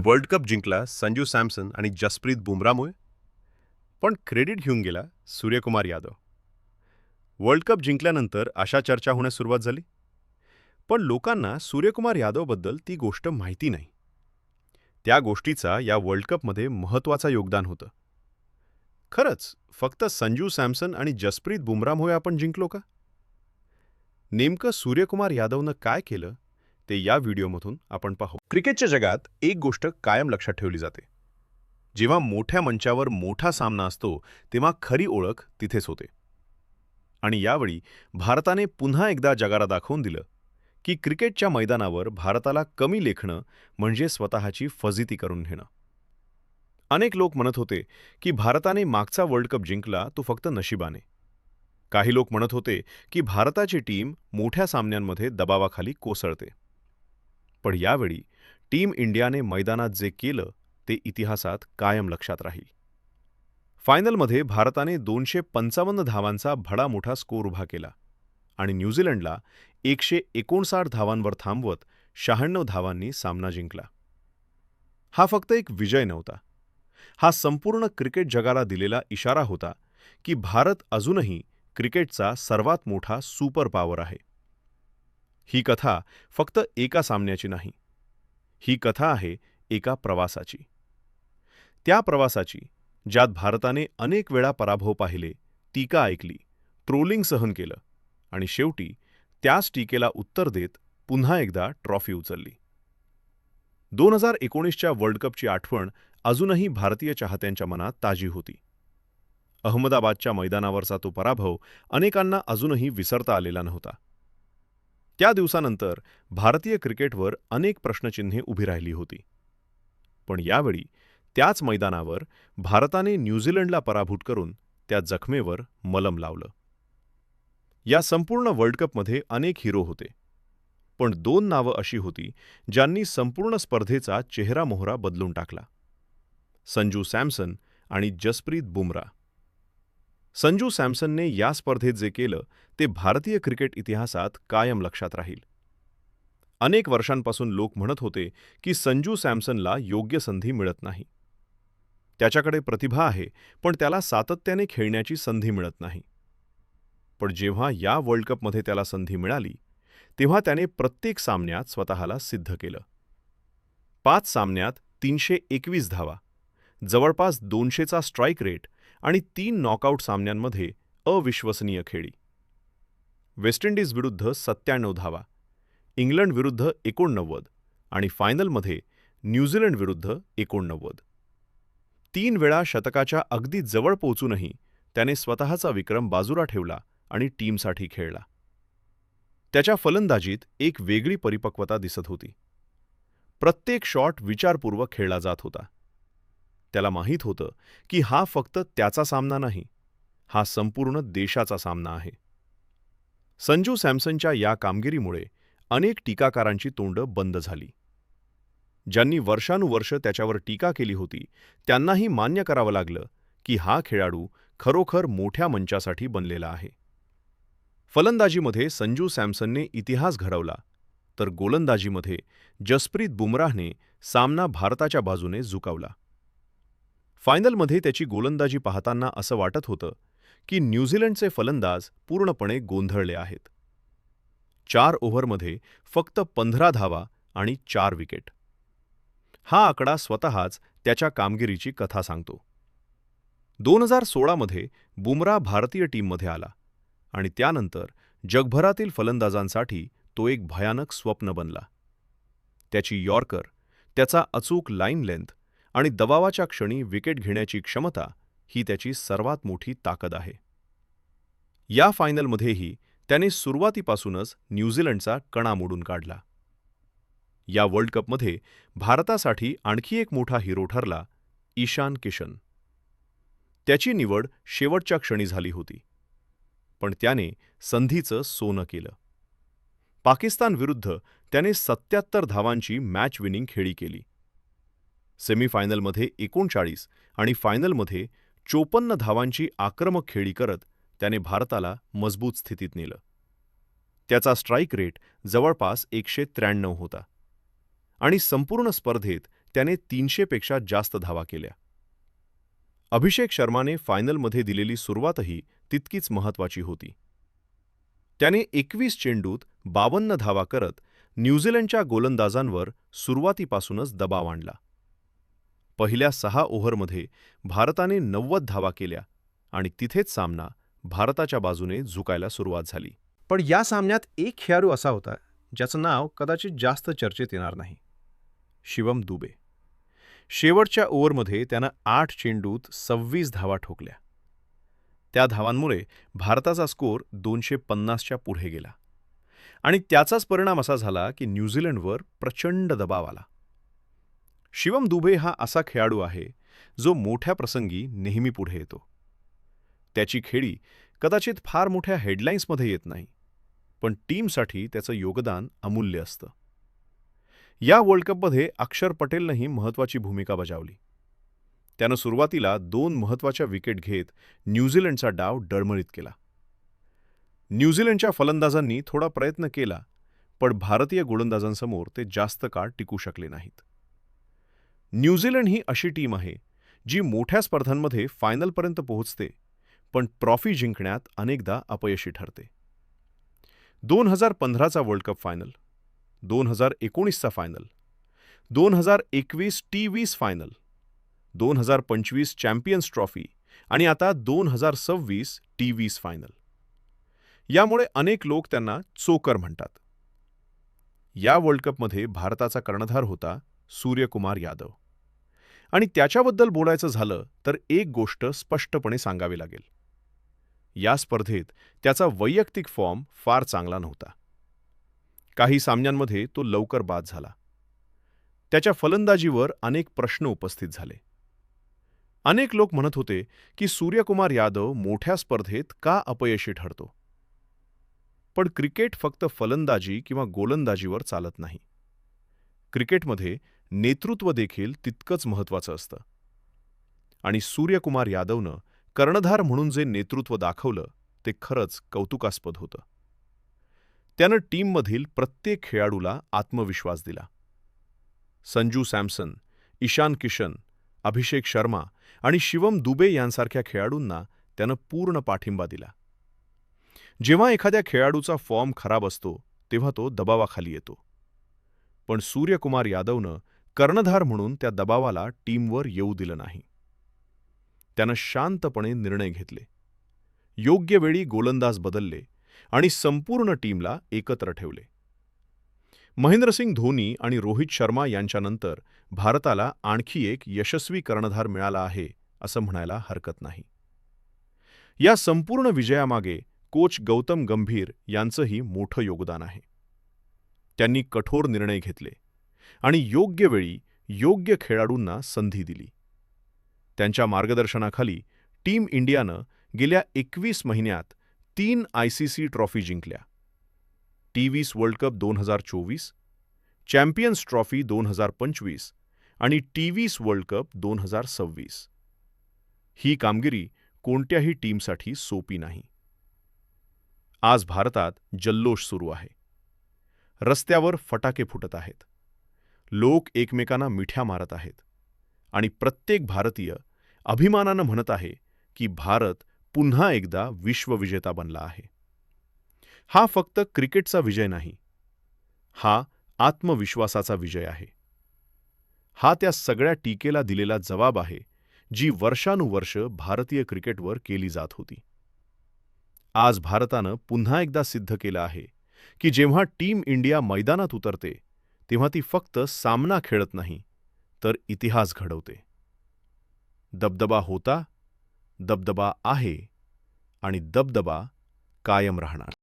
World cup जिंकला संजू सॅमसन आणि जसप्रीत बुमरामुळे, पण क्रेडिट घेऊन गेला सूर्यकुमार यादव. वर्ल्ड कप जिंकल्यानंतर अशा चर्चा होण्यास सुरुवात झाली, पण लोकांना सूर्यकुमार यादवबद्दल ती गोष्ट माहिती नाही. त्या गोष्टीचा या वर्ल्ड कपमध्ये महत्त्वाचा योगदान होतं. खरंच फक्त संजू सॅमसन आणि जसप्रीत बुमरामुळे आपण जिंकलो का? नेमकं सूर्यकुमार यादवनं काय केलं ते या व्हिडिओमधून आपण पाहू. क्रिकेटच्या जगात एक गोष्ट कायम लक्षात ठेवली जाते. जेव्हा मोठ्या मंचावर मोठा सामना असतो तेव्हा खरी ओळख तिथेच होते. आणि यावेळी भारताने पुन्हा एकदा जगाला दाखवून दिलं की क्रिकेटच्या मैदानावर भारताला कमी लेखणं म्हणजे स्वतःची फजिती करून घेणं. अनेक लोक म्हणत होते की भारताने मागचा वर्ल्ड कप जिंकला तो फक्त नशिबाने. काही लोक म्हणत होते की भारताची टीम मोठ्या सामन्यांमध्ये दबावाखाली कोसळते. पण यावेळी टीम इंडियाने मैदानात जे केलं ते इतिहासात कायम लक्षात राहील. फायनलमध्ये भारताने 255 धावांचा भडा मोठा स्कोर उभा केला आणि न्यूझीलंडला 159 धावांवर थांबवत 96 धावांनी सामना जिंकला. हा फक्त एक विजय नव्हता. हा संपूर्ण क्रिकेट जगाला दिलेला इशारा होता की भारत अजूनही क्रिकेटचा सर्वात मोठा सुपर पॉवर आहे. ही कथा फक्त एका सामन्याची नाही. ही कथा आहे एका प्रवासाची. त्या प्रवासाची ज्यात भारताने अनेक वेळा पराभव पाहिले, टीका ऐकली, ट्रोलिंग सहन केलं आणि शेवटी त्याच टीकेला उत्तर देत पुन्हा एकदा ट्रॉफी उचलली. 2019च्या वर्ल्ड कपची आठवण अजूनही भारतीय चाहत्यांच्या मनात ताजी होती. अहमदाबादच्या मैदानावरचा तो पराभव अनेकांना अजूनही विसरता आलेला नव्हता. त्या दिवसानंतर भारतीय क्रिकेटवर अनेक प्रश्नचिन्हे उभी राहिली होती. पण यावेळी त्याच मैदानावर भारताने न्यूझीलंडला पराभूत करून त्या जखमेवर मलम लावलं. या संपूर्ण वर्ल्ड कपमध्ये अनेक हिरो होते, पण 2 नावं अशी होती ज्यांनी संपूर्ण स्पर्धेचा चेहरामोहरा बदलून टाकला. संजू सॅमसन आणि जसप्रीत बुमरा. संजू सॅमसनने या स्पर्धेत जे केलं ते भारतीय क्रिकेट इतिहासात कायम लक्षात राहील. अनेक वर्षांपासून लोक म्हणत होते की संजू सॅमसनला योग्य संधी मिळत नाही. त्याच्याकडे प्रतिभा आहे, पण त्याला सातत्याने खेळण्याची संधी मिळत नाही. पण जेव्हा या वर्ल्ड कपमध्ये त्याला संधी मिळाली तेव्हा त्याने प्रत्येक सामन्यात स्वतःला सिद्ध केलं. 5 सामन्यात 321 धावा, जवळपास 200चा स्ट्राईक रेट आणि 3 नॉकआउट सामन्यांमध्ये अविश्वसनीय खेळी. वेस्ट इंडिज विरुद्ध 97 धावा, इंग्लंड विरुद्ध 89 आणि फायनलमध्ये न्यूझीलंड विरुद्ध 89. 3 वेळा शतकाच्या अगदी जवळ पोहोचूनही त्याने स्वतःचा विक्रम बाजूला ठेवला आणि टीमसाठी खेळला. त्याच्या फलंदाजीत एक वेगळी परिपक्वता दिसत होती. प्रत्येक शॉट विचारपूर्वक खेळला जात होता. त्याला माहीत होतं की हा फक्त त्याचा सामना नाही, हा संपूर्ण देशाचा सामना आहे. संजू सॅमसनच्या या कामगिरीमुळे अनेक टीकाकारांची तोंडं बंद झाली. ज्यांनी वर्षानुवर्ष त्याच्यावर टीका केली होती त्यांनाही मान्य करावं लागलं की हा खेळाडू खरोखर मोठ्या मंचासाठी बनलेला आहे. फलंदाजीमध्ये संजू सॅमसनने इतिहास घडवला, तर गोलंदाजीमध्ये जसप्रीत बुमराहने सामना भारताच्या बाजूने झुकावला. फायनलमध्ये त्याची गोलंदाजी पाहताना असं वाटत होतं की न्यूझीलंडचे फलंदाज पूर्णपणे गोंधळले आहेत. 4 ओव्हरमध्ये फक्त 15 धावा आणि 4 विकेट. हा आकडा स्वतःच त्याच्या कामगिरीची कथा सांगतो. 2016 मध्ये बुमरा भारतीय टीममध्ये आला आणि त्यानंतर जगभरातील फलंदाजांसाठी तो एक भयानक स्वप्न बनला. त्याची यॉर्कर, त्याचा अचूक लाईन लेंथ आणि दबावाच्या क्षणी विकेट घेण्याची क्षमता ही त्याची सर्वात मोठी ताकद आहे. या फायनलमध्येही त्याने सुरुवातीपासूनच न्यूझीलंडचा कणा मोडून काढला. या वर्ल्ड कपमध्ये भारतासाठी आणखी एक मोठा हिरो ठरला ईशान किशन. त्याची निवड शेवटच्या क्षणी झाली होती, पण त्याने संधीचं सोनं केलं. पाकिस्तान विरुद्ध त्याने 77 धावांची मॅच विनिंग खेळी केली. सेमीफायनलमध्ये 39 आणि फायनलमध्ये 54 धावांची आक्रमक खेळी करत त्याने भारताला मजबूत स्थितीत नेलं. त्याचा स्ट्राईक रेट जवळपास 193 होता आणि संपूर्ण स्पर्धेत त्याने 300पेक्षा जास्त धावा केल्या. अभिषेक शर्माने फायनलमध्ये दिलेली सुरुवातही तितकीच महत्त्वाची होती. त्याने 21 चेंडूत 52 धावा करत न्यूझीलंडच्या गोलंदाजांवर सुरुवातीपासूनच दबाव आणला. पहिल्या 6 ओव्हरमध्ये भारताने 90 धावा केल्या आणि तिथेच सामना भारताच्या बाजूने झुकायला सुरुवात झाली. पण या सामन्यात एक खेळाडू असा होता ज्याचं नाव कदाचित जास्त चर्चेत येणार नाही, शिवम दुबे. शेवटच्या ओव्हरमध्ये त्यानं 8 चेंडूत 26 धावा ठोकल्या. त्या धावांमुळे भारताचा स्कोअर 250च्या पुढे गेला आणि त्याचाच परिणाम असा झाला की न्यूझीलंडवर प्रचंड दबाव आला. शिवम दुबे हा असा खेळाडू आहे जो मोठ्या प्रसंगी नेहमी पुढे येतो. त्याची खेळी कदाचित फार मोठ्या हेडलाईन्समध्ये येत नाही, पण टीमसाठी त्याचं योगदान अमूल्य असतं. या वर्ल्ड कपमध्ये अक्षर पटेलनंही महत्त्वाची भूमिका बजावली. त्यानं सुरुवातीला 2 महत्त्वाच्या विकेट घेत न्यूझीलंडचा डाव डळमळीत केला. न्यूझीलंडच्या फलंदाजांनी थोडा प्रयत्न केला, पण भारतीय गोलंदाजांसमोर ते जास्त काळ टिकू शकले नाहीत. न्यूझीलंड ही अशी टीम आहे जी मोठ्या स्पर्धांमध्ये फायनलपर्यंत पोहोचते, पण ट्रॉफी जिंकण्यात अनेकदा अपयशी ठरते. 2015चा वर्ल्ड कप फायनल, 2019चा final, 2021 T20 final, 2025 champions trophy आणि आता 2026 T20 फायनल. यामुळे अनेक लोक त्यांना चोकर म्हणतात. या वर्ल्ड कपमध्ये भारताचा कर्णधार होता सूर्यकुमार यादव. आणि त्याच्याबद्दल बोलायचं झालं तर एक गोष्ट स्पष्टपणे सांगावी लागेल. या स्पर्धेत त्याचा वैयक्तिक फॉर्म फार चांगला नव्हता. काही सामन्यांमध्ये तो लवकर बाद झाला. त्याच्या फलंदाजीवर अनेक प्रश्न उपस्थित झाले. अनेक लोक म्हणत होते की सूर्यकुमार यादव मोठ्या स्पर्धेत का अपयशी ठरतो. पण क्रिकेट फक्त फलंदाजी किंवा गोलंदाजीवर चालत नाही. क्रिकेटमध्ये नेतृत्व देखील तितकंच महत्त्वाचं असतं. आणि सूर्यकुमार यादवनं कर्णधार म्हणून जे नेतृत्व दाखवलं ते खरंच कौतुकास्पद होतं. त्यानं टीममधील प्रत्येक खेळाडूला आत्मविश्वास दिला. संजू सॅमसन, ईशान किशन, अभिषेक शर्मा आणि शिवम दुबे यांसारख्या खेळाडूंना त्यानं पूर्ण पाठिंबा दिला. जेव्हा एखाद्या खेळाडूचा फॉर्म खराब असतो तेव्हा तो दबावाखाली येतो. पण सूर्यकुमार यादवनं कर्णधार म्हणून त्या दबावाला टीमवर येऊ दिलं नाही. त्यानं शांतपणे निर्णय घेतले, योग्य वेळी गोलंदाज बदलले आणि संपूर्ण टीमला एकत्र ठेवले. महेंद्रसिंग धोनी आणि रोहित शर्मा यांच्यानंतर भारताला आणखी एक यशस्वी कर्णधार मिळाला आहे असं म्हणायला हरकत नाही. या संपूर्ण विजयामागे कोच गौतम गंभीर यांचंही मोठं योगदान आहे. त्यांनी कठोर निर्णय घेतले आणि योग्य वेळी योग्य खेळाडूंना संधी दिली. त्यांच्या मार्गदर्शनाखाली टीम इंडियानं गेल्या 21 महिन्यात 3 ICC ट्रॉफी जिंकल्या. T20 world cup 2024, champions trophy 2025 आणि T20 वर्ल्ड कप 2026. ही कामगिरी कोणत्याही टीमसाठी सोपी नाही. आज भारतात जल्लोष सुरू आहे. रस्त्यावर फटाके फुटत आहेत. लोक एकमेकांना मिठ्या मारत आहेत आणि प्रत्येक भारतीय अभिमानानं म्हणत आहे की भारत पुन्हा एकदा विश्वविजेता बनला आहे. हा फक्त क्रिकेटचा विजय नाही, हा आत्मविश्वासाचा विजय आहे. हा त्या सगळ्या टीकेला दिलेला जबाब आहे जी वर्षानुवर्ष भारतीय क्रिकेटवर केली जात होती. आज भारतानं पुन्हा एकदा सिद्ध केलं आहे की जेव्हा टीम इंडिया मैदानात उतरते तेव्हा ती फक्त सामना खेळत नाही तर इतिहास घडवते. दबदबा होता, दबदबा आहे आणि दबदबा कायम राहणार.